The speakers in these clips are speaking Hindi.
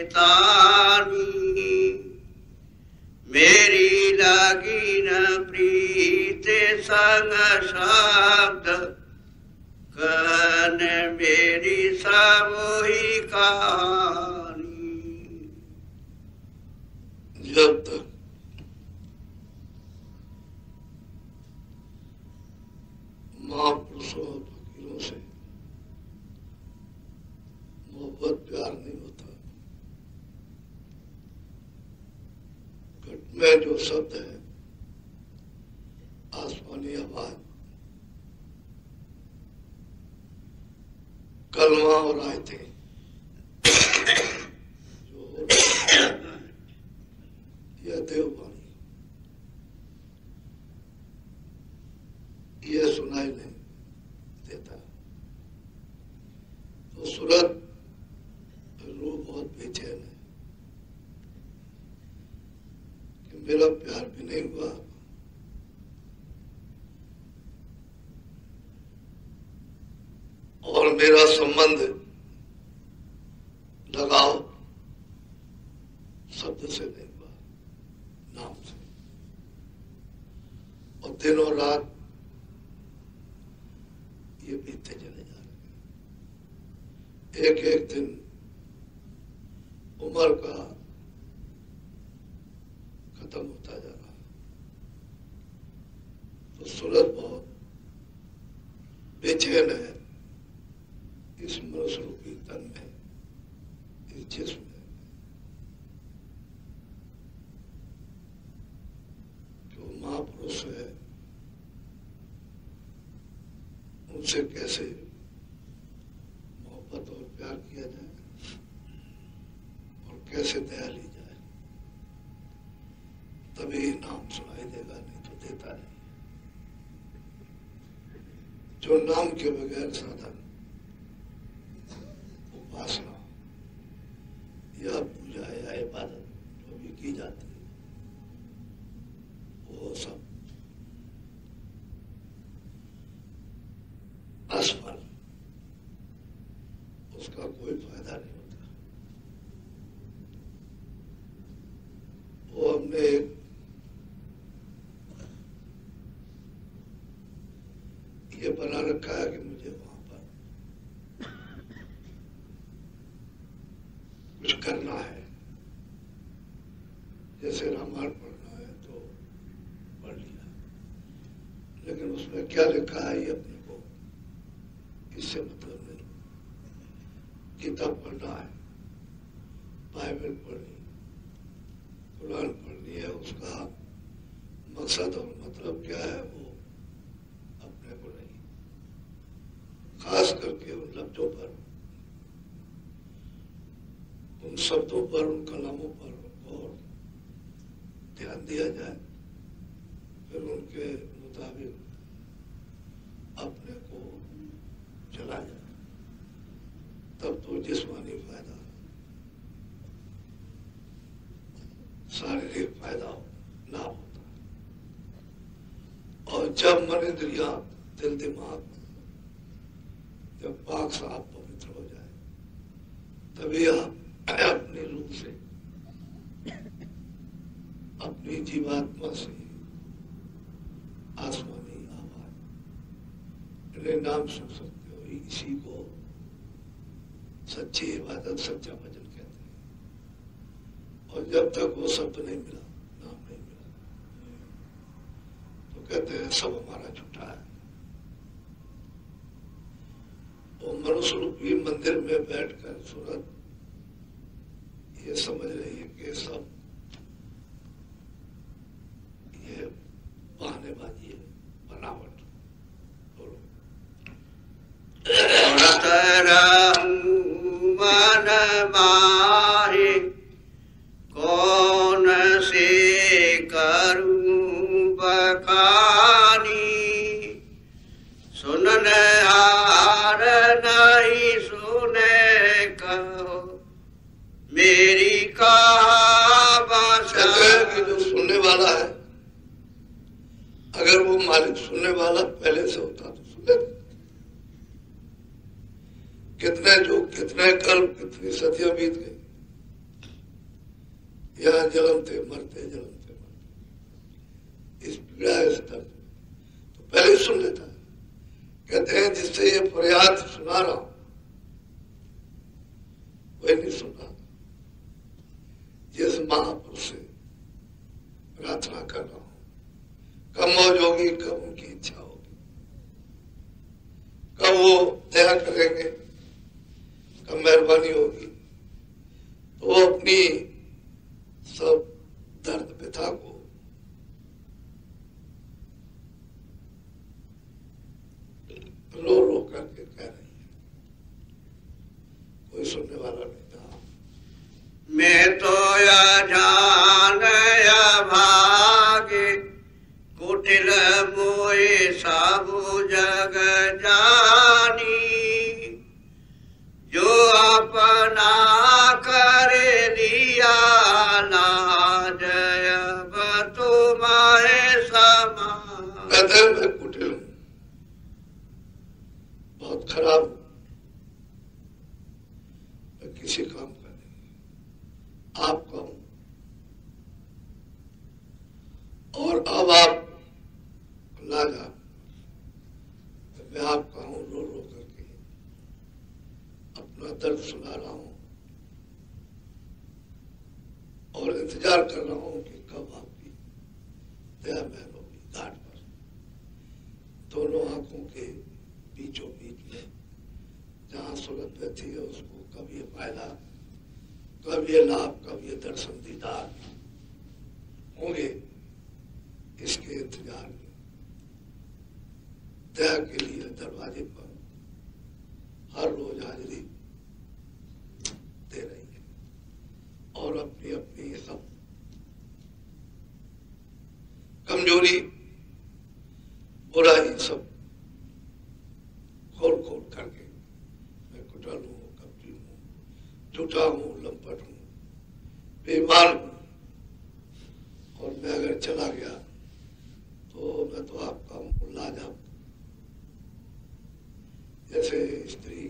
तानी, मेरी लगी न प्रीत संग शब्द, कन मेरी सब ही कहानी। जब तक महापुरुषों और फकीरों से मोहब्बत प्यार नहीं होता, घट में जो शब्द है आसमानी आवाज, कलमा और आयतें जो यह देववाणी, यह सुनाई नहीं देता। तो सूरत रूह बहुत बेचैन है कि मेरा प्यार भी नहीं हुआ, और मेरा संबंध लगाव शब्द से नहीं हुआ, नाम से। और दिन और रात ये बीतते चले जा रहे, एक एक दिन उम्र का खत्म होता जा रहा। तो सूरत बहुत बेचैन है इस मनुष्य रूपी तन में, इस जिस्म में। जो महापुरुष है उनसे कैसे मोहब्बत और प्यार किया जाए और कैसे दया ली जाए, तभी नाम सुनाई देगा, नहीं तो देता नहीं। जो नाम के बगैर साधन, उपासना या पूजा या इबादत जो भी की जाती है, वो सब असफल, उसका कोई फायदा नहीं होता। वो हमने ये बना रखा है कि मुझे वहां पर कुछ करना है, जैसे रामायण पढ़ना है तो पढ़ लिया, लेकिन उसमें क्या लिखा है ये अपने को इससे मतलब नहीं। किताब पढ़ना है, बाइबल पढ़नी, कुरान पढ़नी है, उसका मकसद और मतलब क्या है वो अपने को नहीं। खास करके उन लफ्जों पर, उन शब्दों पर, उन कलामों पर और ध्यान दिया जाए, फिर उनके मुताबिक अपने को चला जाए, तब तो जिस्मानी फायदा, शारीरिक फायदा ना होता। और जब मन इंद्रिया, दिल दिमाग जब पाक साफ पवित्र हो जाए, तभी आप अपनी रूह से, अपनी जीवात्मा से आसमानी आवाज, इन्हें नाम सुन सकते हो। इसी को सच्ची इबादत, सच्चा भजन कहते हैं। और जब तक वो शब्द नहीं मिला, नाम नहीं मिला, तो कहते हैं सब हमारा झूठा है। वो मनुष्य रूपी मंदिर में बैठकर सूरत ये समझ रही है कि सब ये बहानेबाजी है, बनावट। मन माहे कौन से करूं बखानी, सुनने हार नहीं सुने कहो मेरी कहावत। कि जो सुनने वाला है, अगर वो मालिक सुनने वाला पहले से होता तो सुन लेते। कितने जो, कितने कल्प, कितनी सदियां बीत गई, यहाँ जलमते मरते जलमते मरते, इस पीड़ा इस दर्द तो पहले ही सुन लेता है। कहते हैं जिससे ये फरियाद सुना रहा हूं वही नहीं सुन रहा। जिस महापुरुष से प्रार्थना कर रहा हूं, कब मौज होगी, कब उनकी इच्छा होगी, कब वो दया करेंगे, कब मेहरबानी होगी, तो वो अपनी सब दर्द व्यथा को रो रो करके कह रही है। कोई सुनने वाला नहीं था। मैं तो या जान या भागे, कुटिल मोए साबु जग जानी, जो अपना करे दिया लाज, अब तुम्हारे समान। कहते हैं मैं कुटिल हूं, बहुत खराब हूं, मैं किसी काम का नहीं, आपका हूं। और अब आप लाजा, मैं आपका हूं, रो रो करके अपना दर्द सुना रहा हूं और इंतजार कर रहा हूं कि कब आपकी दया महल होगी। घाट पर दोनों आंखों के बीचों बीच में जहां सुलभ बैठी है, उसको कब ये फायदा, कब ये लाभ, कब ये दर्शन दीदार होंगे, इसके इंतजार में दया के लिए दरवाजे पर हर रोज हाजिरी दे रही है और अपनी अपनी सब कमजोरी बुराई सब खोल खोल करके, मैं कुटिल हूं, कपटी हूं, झूठा हूं, लंपट हूं, बेईमान हूं, और मैं अगर चला गया तो मैं तो आपका हूं लाजवाब। जैसे स्त्री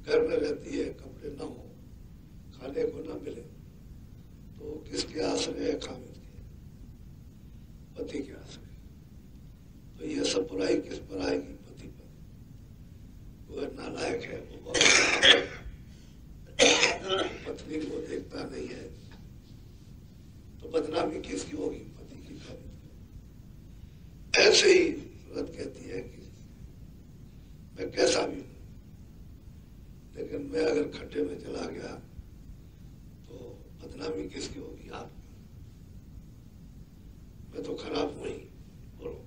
घर में रहती है, कपड़े न हो, खाने को न मिले, तो किसके आश्रय है? खामिद के, पति के आश्रय। तो ये सब बुराई किस पर आएगी? पति पर। वो नालायक है, वो बहुत पत्नी को देखता नहीं है, तो बदनामी किसकी होगी? पति की, खामिद की। ऐसे ही सूरत कहती है कि मैं कैसा भी हूं, लेकिन मैं अगर खड्डे में चला गया तो बदनामी किसकी होगी? आपकी। मैं तो खराब हुई। बोलो।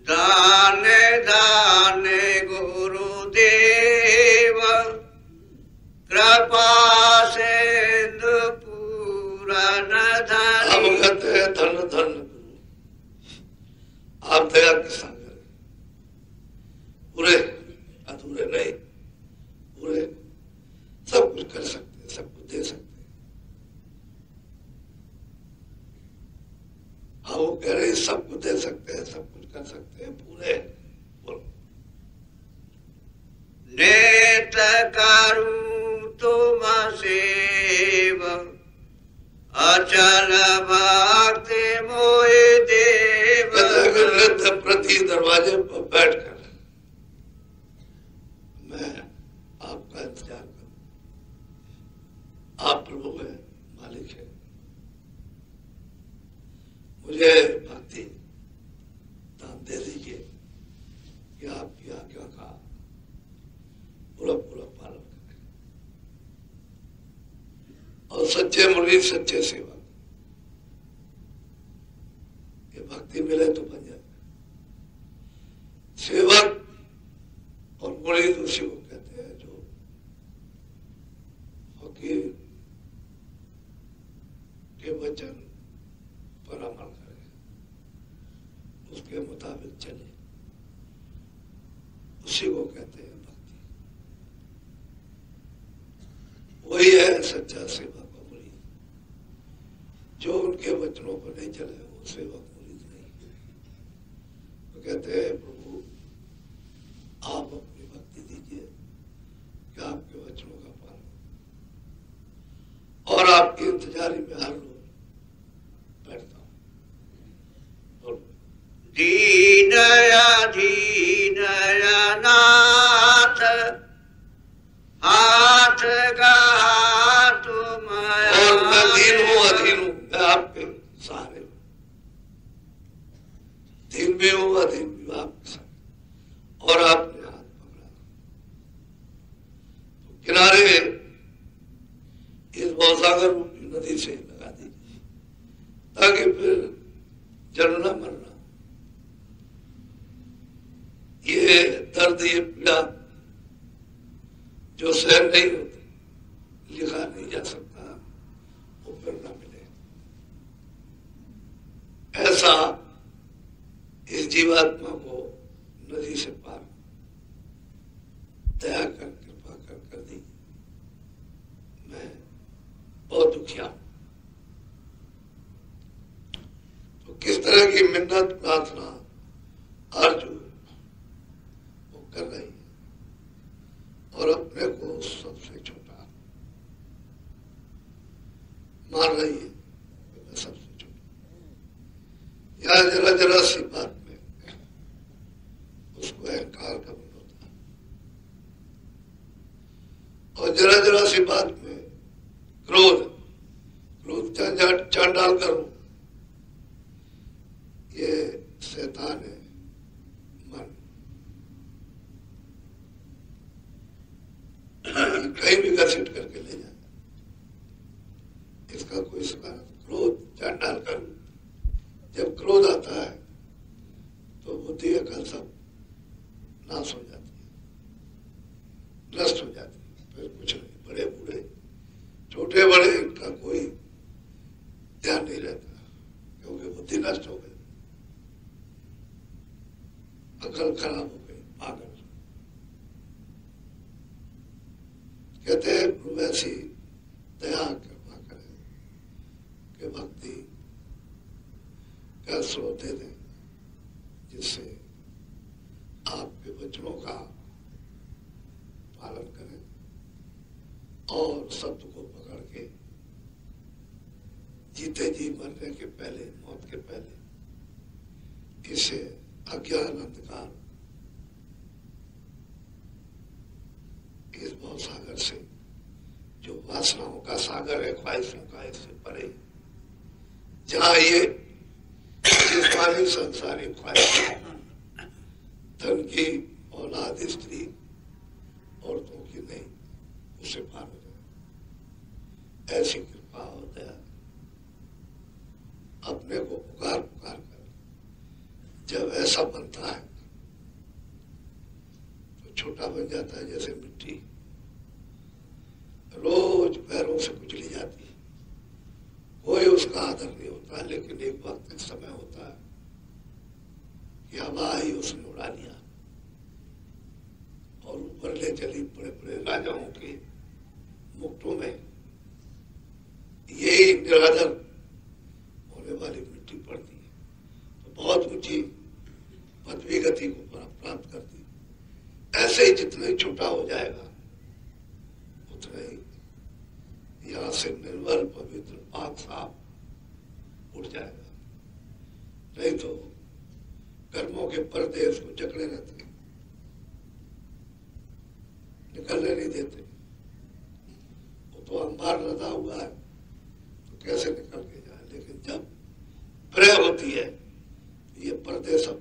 दाने दाने गुरुदेव, कृपा सिंधु पूरन धन। हम कहते हैं धन धन गुरु, आप दया के सागर, पूरे अधूरे नहीं, पूरे सब कुछ कर सकते हैं, सब कुछ दे सकते हैं। हाँ, वो कह रहे सब कुछ दे सकते हैं, सब कुछ कर सकते हैं, पूरे। बोलो। नेत करूं तुम सेव, अचल भक्ति मोहि देव। नित्य प्रति दरवाजे पर बैठकर मैं आपका इंतजार करूं। आप प्रभु हैं, मालिक है, मुझे भक्ति दान दे दीजिए कि आपकी आज्ञा का पूरा पूरा पालन करें और सच्चे मुरीद, सच्चे सेवक, ये भक्ति मिले तो बन जाए। सेवक और मुरीद उसी को कहते हैं जो फकीर के वचन पर अमल करे, उसके मुताबिक चले, उसी को कहते हैं भक्ति। वही है सच्चा सेवक और मुरीद। जो उनके वचनों पर नहीं चले वो सेवक मुरीद नहीं। वो कहते हैं प्रभु आप अपनी भक्ति दीजिए कि आपके वचनों का पालन, अधीन अनाथ हाथ का तुम और मैं अधीन हूँ मैं आपके सहारे हूँ, धीन भी हूँ अधीन भी हूँ आपके साथ। और आपने हाथ पकड़ा तो किनारे इस भवसागर रूपी नदी से लगा दीजिए, ताकि फिर जलना मरना, ये दर्द, ये पीड़ा जो सहन नहीं होती, लिखा नहीं जा सकता, वो फिर न मिले। ऐसा इस जीवात्मा को नदी से पार दया कर कृपा कर दी। मैं बहुत दुखिया हूं। तो किस तरह की मिन्नत प्रार्थना आरजू वो कर रही है, और अपने को सबसे छोटा मान रही है, मैं सबसे छोटा। यह जरा जरा सी बात में उसको अहंकार का मन होता है, और जरा जरा सी बात में क्रोध चांडाल करूं, ये शैतान है मन। कहीं भी घसीट करके ले जाए, इसका कोई सकारात्मक क्रोध चांडाल करूं। जब क्रोध आता है तो बुद्धि अकल सब नाश हो जाती है, नष्ट हो जाती है, फिर कुछ नहीं। बड़े बूढ़े छोटे बड़े इनका कोई ध्यान नहीं रहता, क्योंकि बुद्धि नष्ट हो गई, अकल खराब हो गई, पागल। कहते हैं प्रभु ऐसी दया कृपा करें कि भक्ति का स्रोत दे दें, जिससे आपके वचनों का पालन करें और सत्य को पकड़ के जीते जी मरने के पहले, मौत के पहले, इसे अज्ञान अंधकार इस भवसागर से, जो वासनाओं का सागर है, ख्वाहिशों का, इससे परे, जहां ये जिस्मानी संसारी ख्वाहिश, धन की, औलाद, स्त्री, औरतों की नहीं, उसे पार हो जाए। ऐसी कृपा और दया अपने को पुकार पुकार कर जब ऐसा बनता है तो छोटा बन जाता है, जैसे मिट्टी रोज पैरों से कुचली जाती है, कोई उसका आदर नहीं होता। लेकिन एक वक्त, एक समय होता है कि हवा ही उसने उड़ा लिया और ऊपर ले चली बड़े बड़े राजाओं के मुकुटों में। यही निरादर होने वाली मिट्टी पड़ती है तो बहुत ऊंची पदवी गति को प्राप्त करती है। ऐसे ही जितना ही छोटा हो जाएगा, उतना ही यहां से निर्मल, पवित्र, पाक, साफ उठ जाएगा। नहीं तो कर्मों के पर्दे उसको जकड़े रहते हैं, निकलने नहीं देते। वो तो अंबार लदा हुआ है, तो कैसे निकल के जाए। लेकिन जब प्रेम होती है, ये पर्दे सब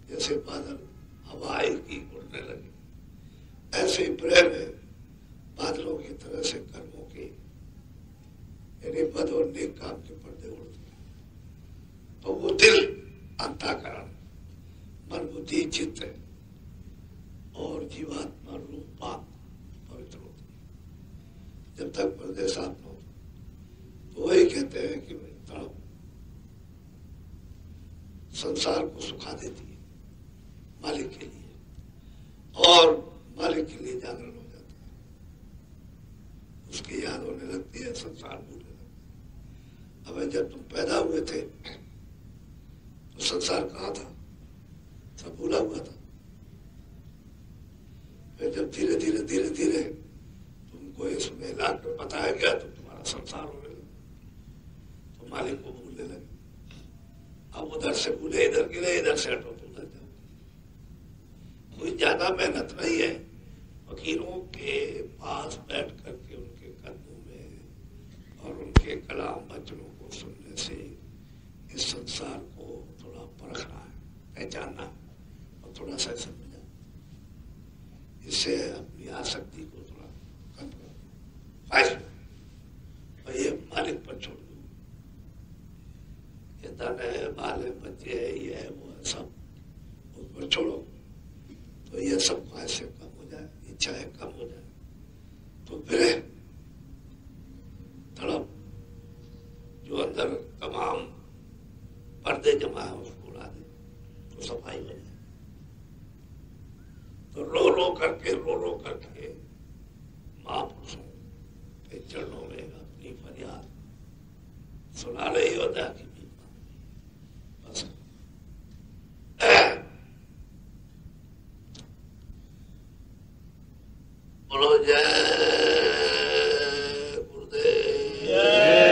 जैसे बादल हवा की उड़ने लगे, ऐसे ही प्रेम है बादलों की तरह से कर्मों के, यानी बद और नेक काम के पर्दे उड़ते हैं। तो वो दिल, अंतःकरण, मन, बुद्धि, चित्त और जीवात्मा रूप पाप पवित्र होती है। जब तक पर्दे साफ न हो तो वही कहते हैं कि तड़प संसार को सुखा देती है मालिक के लिए, और मालिक के लिए जागरण हो जाता है, उसकी याद होने लगती है, संसार भूलने लगता है। अब जब तुम पैदा हुए थे तो संसार कहाँ था? सब भूला हुआ था। फिर जब धीरे धीरे धीरे धीरे तुमको इसमें लाकर बताया गया तो तुम्हारा संसार होने लगा, तो मालिक को भूलने लगे। अब उधर से कूदे इधर गिरे, इधर से हटो तो उधर जाओ। कोई ज्यादा मेहनत नहीं है। फकीरों के पास बैठ करके उनके कदमों में और उनके कलाम वचनों को सुनने से इस संसार को थोड़ा परखना है, पहचानना और थोड़ा सा समझना, इससे अपनी आसक्ति को थोड़ा कम कर और ये मालिक पर छोड़ दो। ये धन है, माल है, बच्चे है, ये है, वो है, सब उस पर छोड़ो तो ये सब ऐसे कम हो जाए, इच्छाएं कम हो जाए तो फिर तड़प जो अंदर तमाम पर्दे जमा है उसको उड़ा दे तो सफाई हो जाए। तो रो रो करके महापुरुषों के चरणों में अपनी फरियाद सुना रही होता कि बस बोलो जय